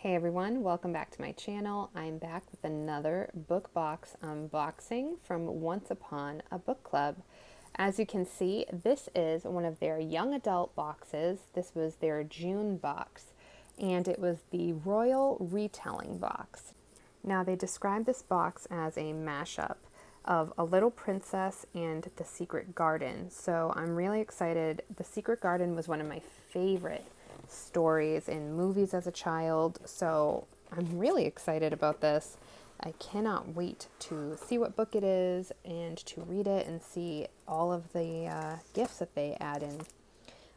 Hey everyone, welcome back to my channel. I'm back with another book box unboxing from Once Upon a Book Club. As you can see, this is one of their young adult boxes. This was their June box, and it was the Royal Retelling Box. Now they describe this box as a mashup of A Little Princess and The Secret Garden. So I'm really excited. The Secret Garden was one of my favorite stories in movies as a child, so I'm really excited about this. I cannot wait to see what book it is and to read it and see all of the gifts that they add in.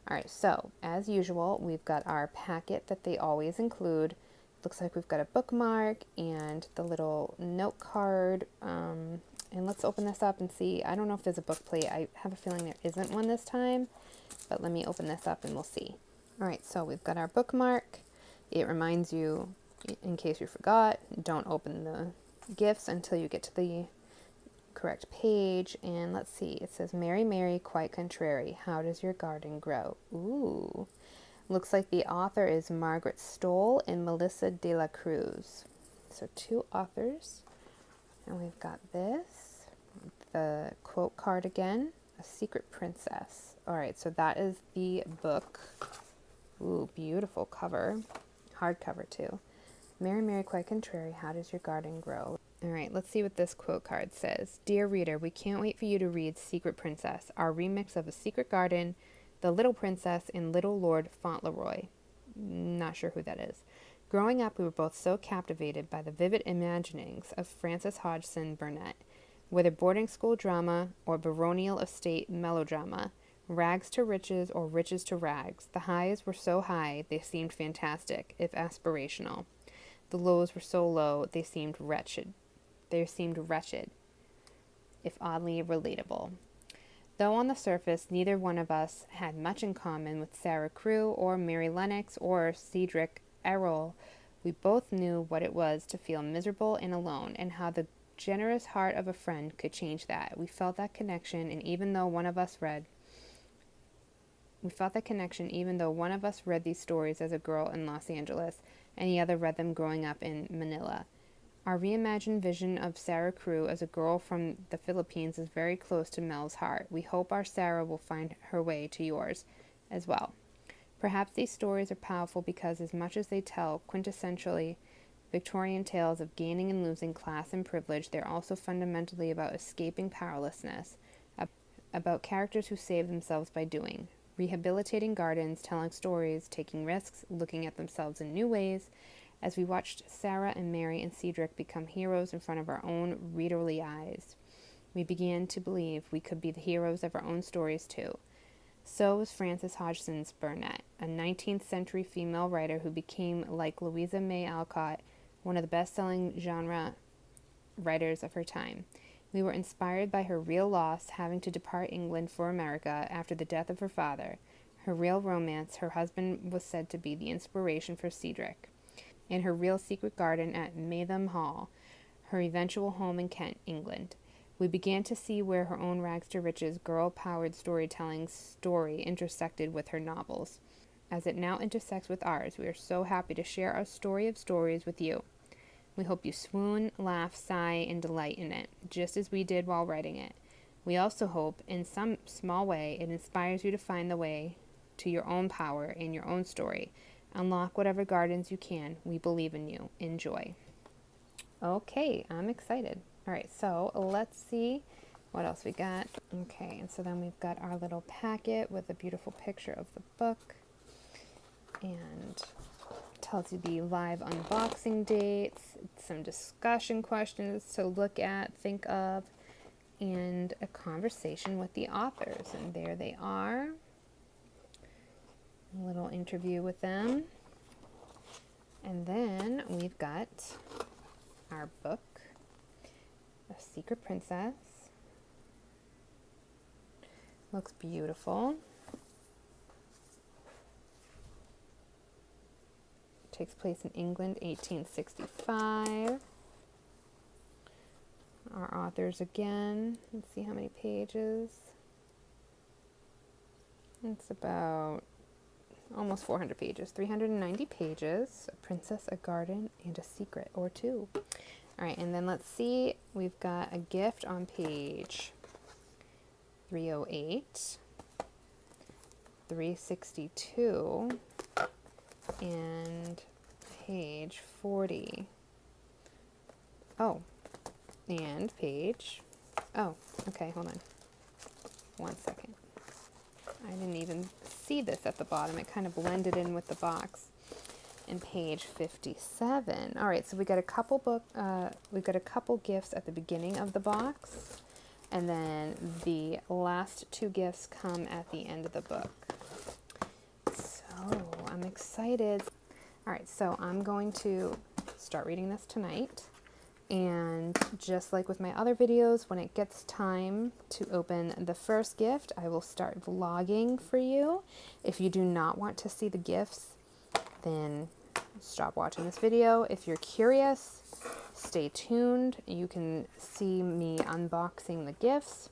Alright, so as usual, we've got our packet that they always include. Looks like we've got a bookmark and the little note card. And let's open this up and see. I don't know if there's a book plate. I have a feeling there isn't one this time, but let me open this up and we'll see. Alright, so we've got our bookmark. It reminds you, in case you forgot, don't open the gifts until you get to the correct page. And let's see, it says, Mary, Mary, quite contrary, how does your garden grow? Ooh. Looks like the author is Margaret Stoll and Melissa de la Cruz. So two authors. And we've got this, the quote card again, A Secret Princess. Alright, so that is the book. Ooh, beautiful cover. Hardcover too. Mary, Mary, quite contrary, how does your garden grow? Alright, let's see what this quote card says. Dear reader, we can't wait for you to read Secret Princess, our remix of A Secret Garden, The Little Princess, and Little Lord Fauntleroy. Not sure who that is. Growing up, we were both so captivated by the vivid imaginings of Frances Hodgson Burnett. Whether boarding school drama or baronial estate melodrama, rags to riches or riches to rags, the highs were so high they seemed fantastic, if aspirational. The lows were so low they seemed wretched. If oddly relatable. Though on the surface neither one of us had much in common with Sarah Crewe or Mary Lennox or Cedric Errol, we both knew what it was to feel miserable and alone, and how the generous heart of a friend could change that. We felt that connection, even though one of us read these stories as a girl in Los Angeles, and the other read them growing up in Manila. Our reimagined vision of Sarah Crewe as a girl from the Philippines is very close to Mel's heart. We hope our Sarah will find her way to yours as well. Perhaps these stories are powerful because, as much as they tell quintessentially Victorian tales of gaining and losing class and privilege, they're also fundamentally about escaping powerlessness, about characters who save themselves by doing, rehabilitating gardens, telling stories, taking risks, looking at themselves in new ways. As we watched Sarah and Mary and Cedric become heroes in front of our own readerly eyes, we began to believe we could be the heroes of our own stories too. So was Frances Hodgson Burnett, a 19th century female writer who became, like Louisa May Alcott, one of the best-selling genre writers of her time. We were inspired by her real loss, having to depart England for America after the death of her father. Her real romance, her husband was said to be the inspiration for Cedric. And her real secret garden at Maytham Hall, her eventual home in Kent, England. We began to see where her own rags to riches, girl-powered storytelling story intersected with her novels. As it now intersects with ours, we are so happy to share our story of stories with you. We hope you swoon, laugh, sigh, and delight in it, just as we did while writing it. We also hope, in some small way, it inspires you to find the way to your own power in your own story. Unlock whatever gardens you can. We believe in you. Enjoy. Okay, I'm excited. Alright, so let's see what else we got. Okay, and so then we've got our little packet with a beautiful picture of the book. And tells you the live unboxing dates, some discussion questions to look at, think of, and a conversation with the authors. And there they are. A little interview with them. And then we've got our book, A Secret Princess. Looks beautiful. Takes place in England, 1865. Our authors again. Let's see how many pages. It's about almost 400 pages, 390 pages, a princess, a garden, and a secret or two. All right, and then let's see, we've got a gift on page 308, 362, and page 40. Oh, and page, oh, okay, hold on. 1 second. I didn't even see this at the bottom. It kind of blended in with the box. And page 57. All right, so we got a couple we've got a couple gifts at the beginning of the box, and then the last two gifts come at the end of the book. So I'm excited. All right, so I'm going to start reading this tonight. And just like with my other videos, when it gets time to open the first gift, I will start vlogging for you. If you do not want to see the gifts, then stop watching this video. If you're curious, stay tuned. You can see me unboxing the gifts.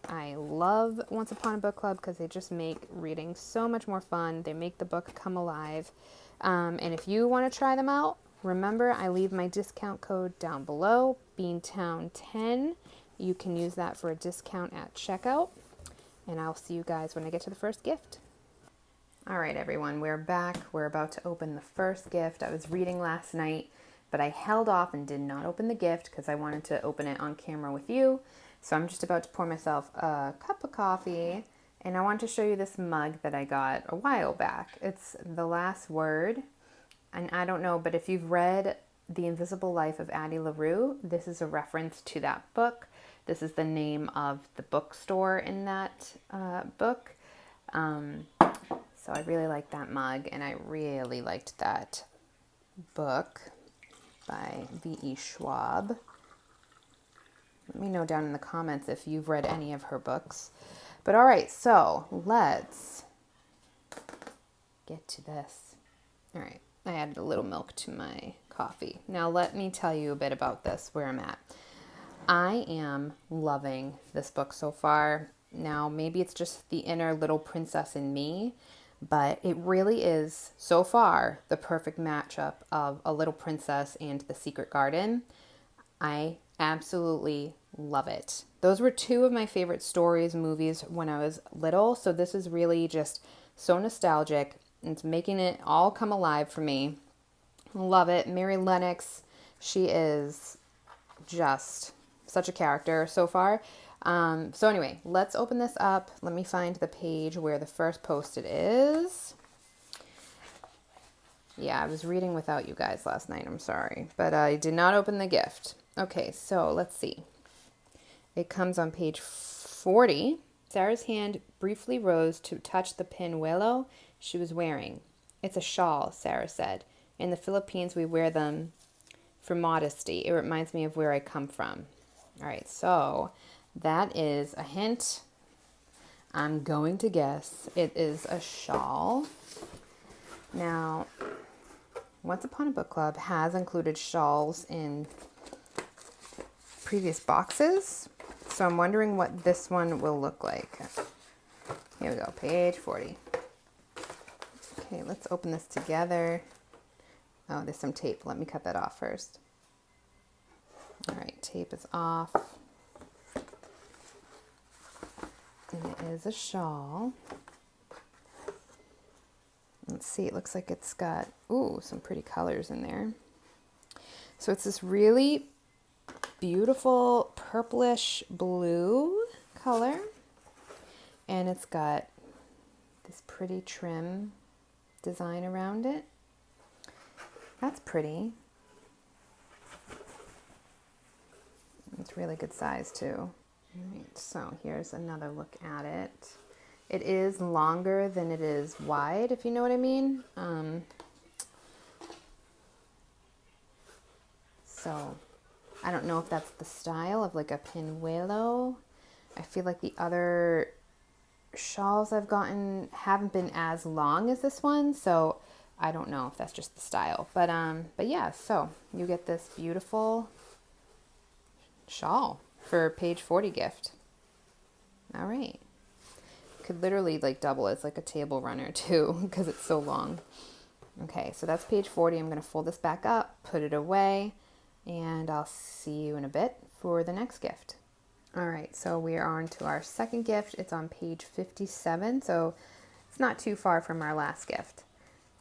I love Once Upon a Book Club because they just make reading so much more fun. They make the book come alive. And if you want to try them out, remember, I leave my discount code down below, Beantown10. You can use that for a discount at checkout. And I'll see you guys when I get to the first gift. All right, everyone, we're back. We're about to open the first gift. I was reading last night, but I held off and did not open the gift because I wanted to open it on camera with you. So I'm just about to pour myself a cup of coffee. And I want to show you this mug that I got a while back. It's The Last Word. And I don't know, but if you've read The Invisible Life of Addie LaRue, this is a reference to that book. This is the name of the bookstore in that book. So I really like that mug, and I really liked that book by V.E. Schwab. Let me know down in the comments if you've read any of her books. But all right, so let's get to this. All right. I added a little milk to my coffee. Now let me tell you a bit about this, where I'm at. I am loving this book so far. Now maybe it's just the inner little princess in me, but it really is, so far, the perfect matchup of A Little Princess and The Secret Garden. I absolutely love it. Those were two of my favorite stories, movies when I was little, so this is really just so nostalgic. It's making it all come alive for me. Love it. Mary Lennox, she is just such a character so far. So anyway, let's open this up. Let me find the page where the first post-it is. Yeah, I was reading without you guys last night. I'm sorry. But I did not open the gift. Okay, so let's see. It comes on page 40. Sarah's hand briefly rose to touch the pañuelo she was wearing. It's a shawl, Sarah said. In the Philippines, we wear them for modesty. It reminds me of where I come from. All right, so that is a hint. I'm going to guess it is a shawl. Now, Once Upon a Book Club has included shawls in previous boxes, so I'm wondering what this one will look like. Here we go, page 40. Okay, let's open this together. Oh, there's some tape. Let me cut that off first. All right, tape is off. And it is a shawl. Let's see, it looks like it's got, ooh, some pretty colors in there. So it's this really beautiful purplish blue color. And it's got this pretty trim design around it. That's pretty. It's really good size too. All right, so here's another look at it. It is longer than it is wide, if you know what I mean. So I don't know if that's the style of like a pañuelo. I feel like the other shawls I've gotten haven't been as long as this one, so I don't know if that's just the style. But yeah, so you get this beautiful shawl for page 40 gift. All right. could literally like double as like a table runner too, because it's so long. Okay, so that's page 40. I'm going to fold this back up, put it away, and I'll see you in a bit for the next gift. All right, so we are on to our second gift. It's on page 57, so it's not too far from our last gift.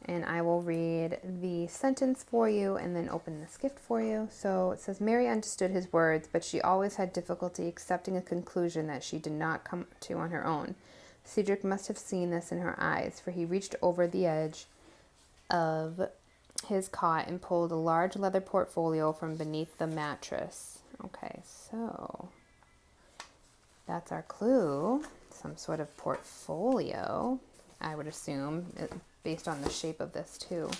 And I will read the sentence for you and then open this gift for you. So it says, Mary understood his words, but she always had difficulty accepting a conclusion that she did not come to on her own. Cedric must have seen this in her eyes, for he reached over the edge of his cot and pulled a large leather portfolio from beneath the mattress. Okay, so that's our clue. Some sort of portfolio, I would assume, based on the shape of this too.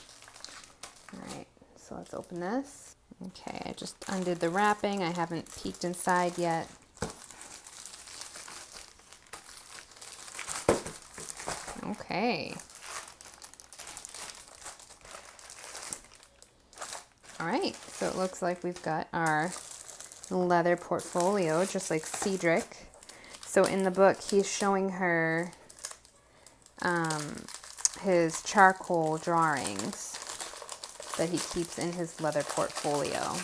All right, so let's open this. Okay, I just undid the wrapping. I haven't peeked inside yet. Okay. All right, so it looks like we've got our leather portfolio, just like Cedric. So in the book, he's showing her his charcoal drawings that he keeps in his leather portfolio.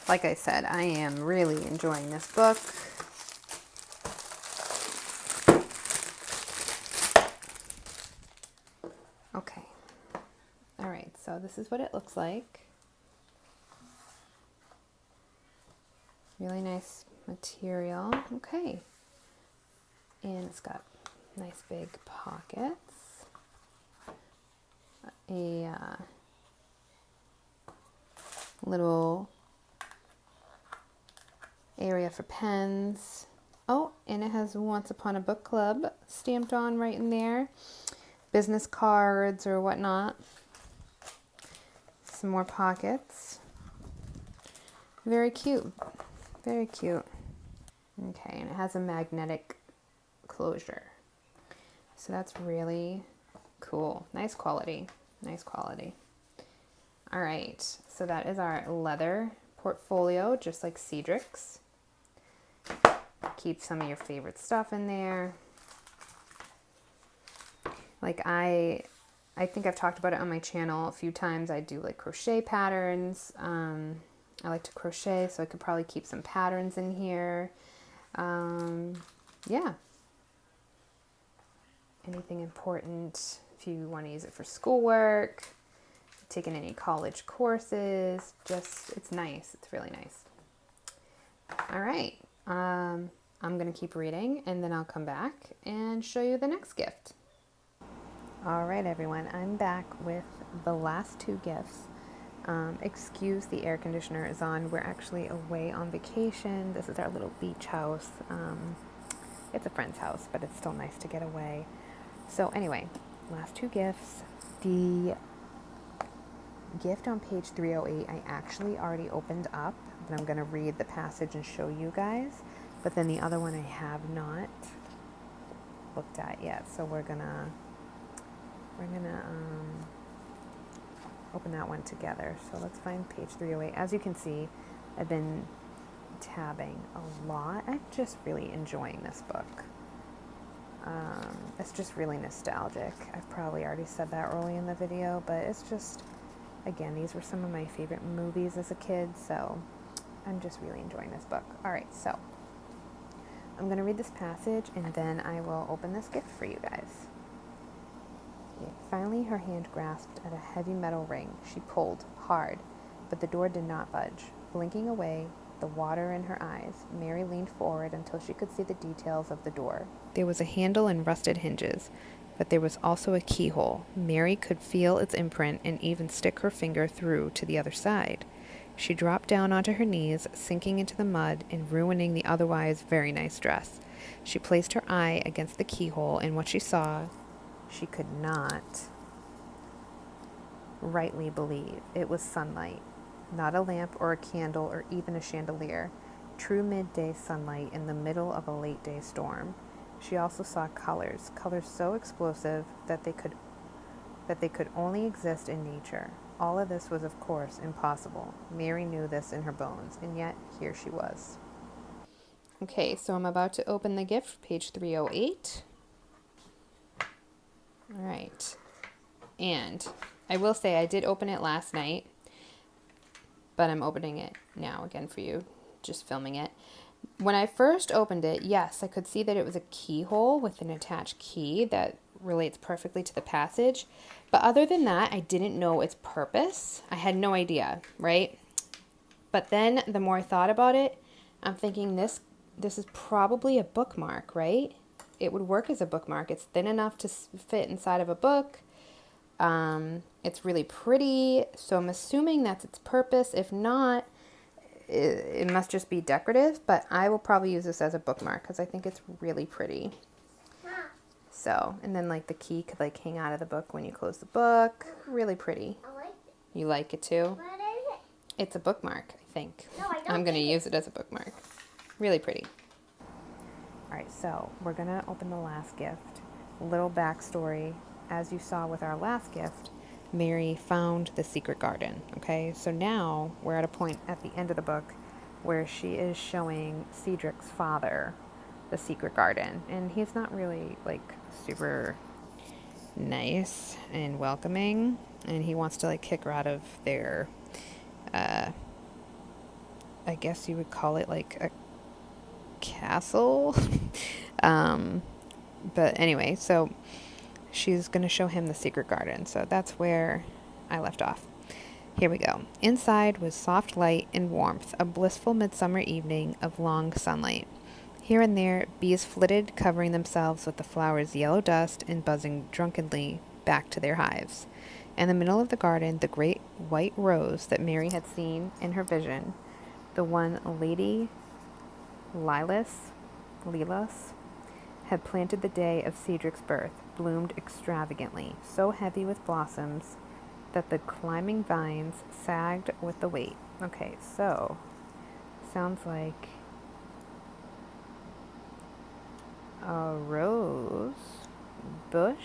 Like I said, I am really enjoying this book. Okay. All right, so this is what it looks like. Really nice material. Okay. And it's got nice big pockets. A little area for pens. Oh, and it has Once Upon a Book Club stamped on right in there. Business cards or whatnot. Some more pockets. Very cute. Very cute. Okay, and it has a magnetic closure. So that's really cool. Nice quality. Nice quality. All right, so that is our leather portfolio, just like Cedric's. Keep some of your favorite stuff in there. Like I think I've talked about it on my channel a few times. I do like crochet patterns. I like to crochet, so I could probably keep some patterns in here. Yeah. Anything important if you want to use it for schoolwork, taking any college courses, it's nice. It's really nice. All right. I'm going to keep reading and then I'll come back and show you the next gift. All right, everyone. I'm back with the last two gifts. Excuse the air conditioner is on. We're actually away on vacation. This is our little beach house. It's a friend's house, but it's still nice to get away. So anyway, last two gifts. The gift on page 308, I actually already opened up, but I'm going to read the passage and show you guys. But then the other one I have not looked at yet. So we're gonna open that one together. So let's find page 308. As you can see, I've been tabbing a lot. I'm just really enjoying this book. It's just really nostalgic. I've probably already said that early in the video, but it's just, again, these were some of my favorite movies as a kid, so I'm just really enjoying this book. All right, so I'm going to read this passage, and then I will open this gift for you guys. Finally, her hand grasped at a heavy metal ring. She pulled hard, but the door did not budge. Blinking away, the water in her eyes, Mary leaned forward until she could see the details of the door. There was a handle and rusted hinges, but there was also a keyhole. Mary could feel its imprint and even stick her finger through to the other side. She dropped down onto her knees, sinking into the mud and ruining the otherwise very nice dress. She placed her eye against the keyhole, and what she saw, she could not rightly believe. It was sunlight, not a lamp or a candle or even a chandelier. True midday sunlight in the middle of a late day storm. She also saw colors so explosive that they could only exist in nature. All of this was, of course, impossible. Mary knew this in her bones, and yet here she was. Okay, so I'm about to open the gift, page 308. All right, and I will say I did open it last night, but I'm opening it now again for you, just filming it. When I first opened it, yes, I could see that it was a keyhole with an attached key that relates perfectly to the passage. But other than that, I didn't know its purpose. I had no idea, right? But then the more I thought about it, I'm thinking this is probably a bookmark, right? It would work as a bookmark. It's thin enough to fit inside of a book. It's really pretty, so I'm assuming that's its purpose. If not, it must just be decorative, but I will probably use this as a bookmark because I think it's really pretty. So, and then like the key could like hang out of the book when you close the book. Really pretty. I like it. You like it too? What is it? It's a bookmark, I think. No, I don't. I'm going to use it as a bookmark. Really pretty. All right, so we're going to open the last gift. Little backstory. As you saw with our last gift, Mary found the secret garden, okay? So now we're at a point at the end of the book where she is showing Cedric's father the secret garden, and he's not really like super nice and welcoming, and he wants to like kick her out of their I guess you would call it like a castle. But anyway, so she's going to show him the secret garden. So that's where I left off. Here we go. Inside was soft light and warmth, a blissful midsummer evening of long sunlight. Here and there, bees flitted, covering themselves with the flowers' yellow dust and buzzing drunkenly back to their hives. In the middle of the garden, the great white rose that Mary had seen in her vision, the one Lady Lilas had planted the day of Cedric's birth, bloomed extravagantly, so heavy with blossoms that the climbing vines sagged with the weight. Okay, so sounds like a rose bush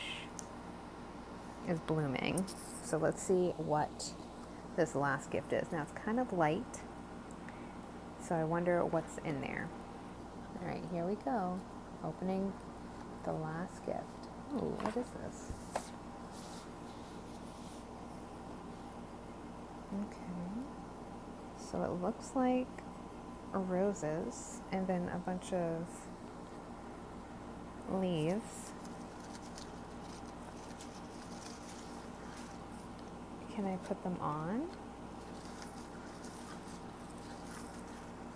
is blooming. So let's see what this last gift is. Now it's kind of light, so I wonder what's in there. All right, here we go. Opening the last gift. Oh, what is this? Okay. So it looks like roses and then a bunch of leaves. Can I put them on?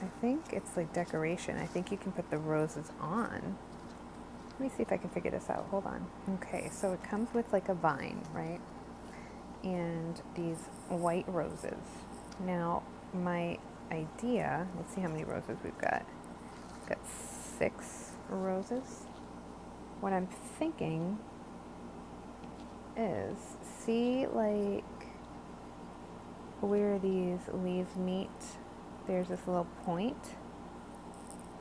I think it's like decoration. I think you can put the roses on. Let me see if I can figure this out. Hold on. Okay, so it comes with like a vine, right? And these white roses. Now, my idea, let's see how many roses we've got. We've got 6 roses. What I'm thinking is, see like where these leaves meet, there's this little point.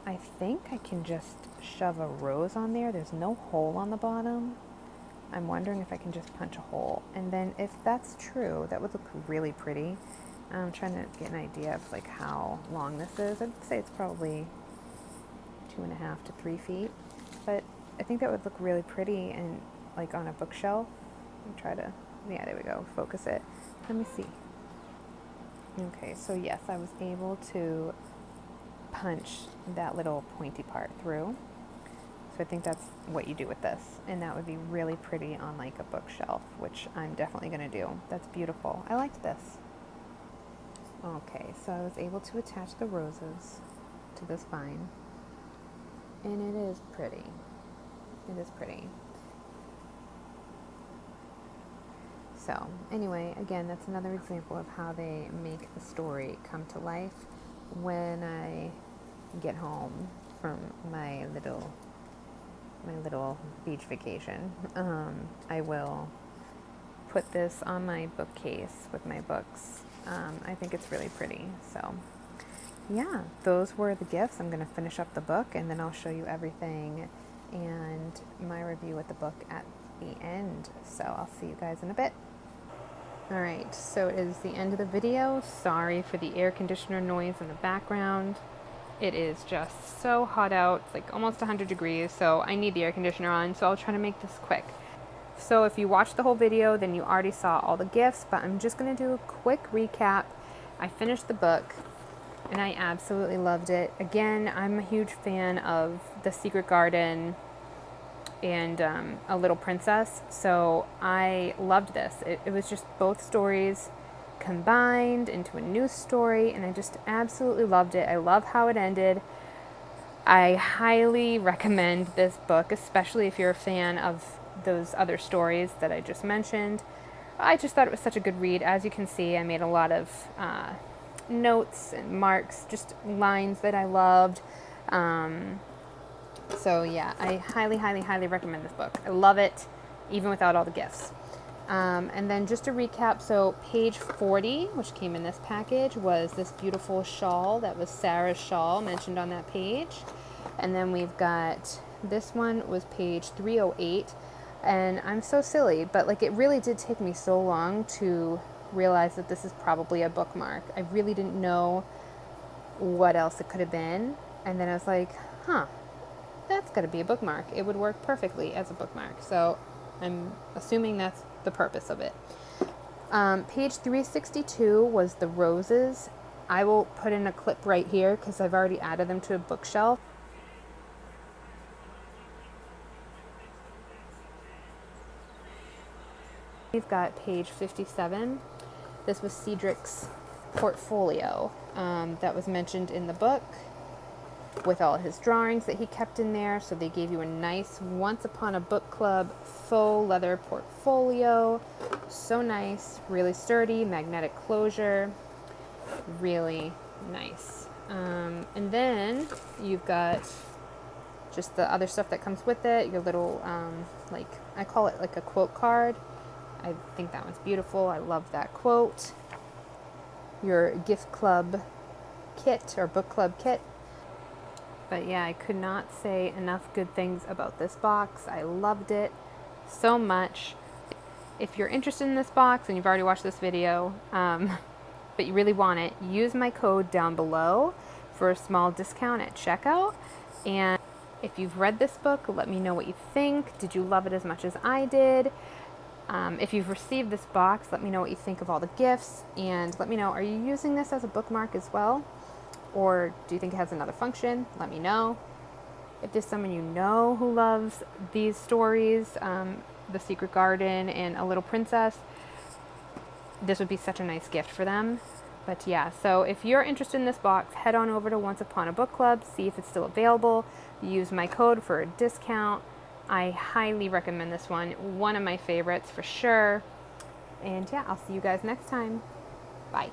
I think I can just shove a rose on there. There's no hole on the bottom. I'm wondering if I can just punch a hole. And then if that's true, that would look really pretty. I'm trying to get an idea of like how long this is. I'd say it's probably 2.5 to 3 feet. But I think that would look really pretty and like on a bookshelf. Let me try to, yeah, there we go, focus it. Let me see. Okay, so yes, I was able to punch that little pointy part through. So I think that's what you do with this. And that would be really pretty on like a bookshelf, which I'm definitely going to do. That's beautiful. I liked this. Okay, so I was able to attach the roses to this vine. And it is pretty. It is pretty. So anyway, again, that's another example of how they make the story come to life. When I get home from my little beach vacation, I will put this on my bookcase with my books. I think it's really pretty. So yeah, those were the gifts. I'm going to finish up the book and then I'll show you everything and my review with the book at the end. So I'll see you guys in a bit. Alright, so it is the end of the video. Sorry for the air conditioner noise in the background. It is just so hot out. It's like almost 100 degrees, so I need the air conditioner on, so I'll try to make this quick. So if you watched the whole video, then you already saw all the gifts, but I'm just going to do a quick recap. I finished the book, and I absolutely loved it. Again, I'm a huge fan of The Secret Garden and A Little Princess, so I loved this. It was just both stories combined into a new story, and I just absolutely loved it. I love how it ended. I highly recommend this book, especially if you're a fan of those other stories that I just mentioned. I just thought it was such a good read. As you can see, I made a lot of notes and marks, just lines that I loved. So yeah, I highly, highly, highly recommend this book. I love it, even without all the gifts. And then just to recap, so page 40, which came in this package, was this beautiful shawl. That was Sarah's shawl mentioned on that page. And then we've got, this one was page 308. And I'm so silly, but like it really did take me so long to realize that this is probably a bookmark. I really didn't know what else it could have been. And then I was like, huh, that's got to be a bookmark. It would work perfectly as a bookmark. So I'm assuming that's the purpose of it. Page 362 was the roses. I will put in a clip right here because I've already added them to a bookshelf. We've got page 57. This was Cedric's portfolio that was mentioned in the book with all his drawings that he kept in there. So they gave you a nice Once Upon a Book Club faux leather portfolio. So nice, really sturdy, magnetic closure, really nice. And then you've got just the other stuff that comes with it, your little, like, I call it like a quote card. I think that one's beautiful. I love that quote. Your gift club kit or book club kit. But yeah, I could not say enough good things about this box. I loved it so much. If you're interested in this box and you've already watched this video, but you really want it, use my code down below for a small discount at checkout. And if you've read this book, let me know what you think. Did you love it as much as I did? If you've received this box, let me know what you think of all the gifts, and let me know, are you using this as a bookmark as well? Or do you think it has another function? Let me know. If there's someone you know who loves these stories, The Secret Garden and A Little Princess, this would be such a nice gift for them. But yeah, so if you're interested in this box, head on over to Once Upon a Book Club, see if it's still available. Use my code for a discount. I highly recommend this one of my favorites for sure. And yeah, I'll see you guys next time. Bye.